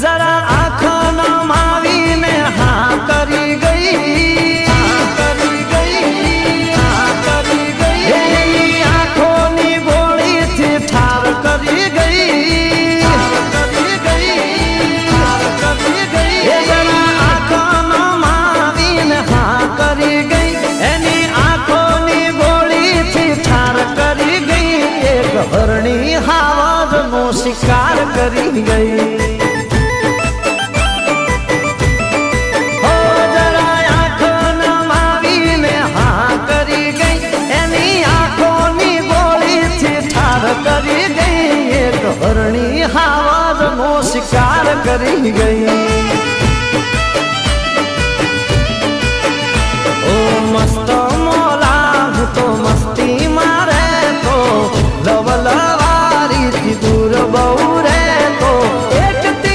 જરા આંખો નમાવીને હા કરી ગઈ, એની આંખોની ગોળીથી ઠાર કરી ગઈ, જરા આંખો નમાવીને હા કરી ગઈ, એની આંખોની ગોળીથી ઠાર કરી ગઈ, એક હરણી હાવજનો શિકાર કરી ગઈ. હરણી હાવજનો શિકાર કરી ગઈ.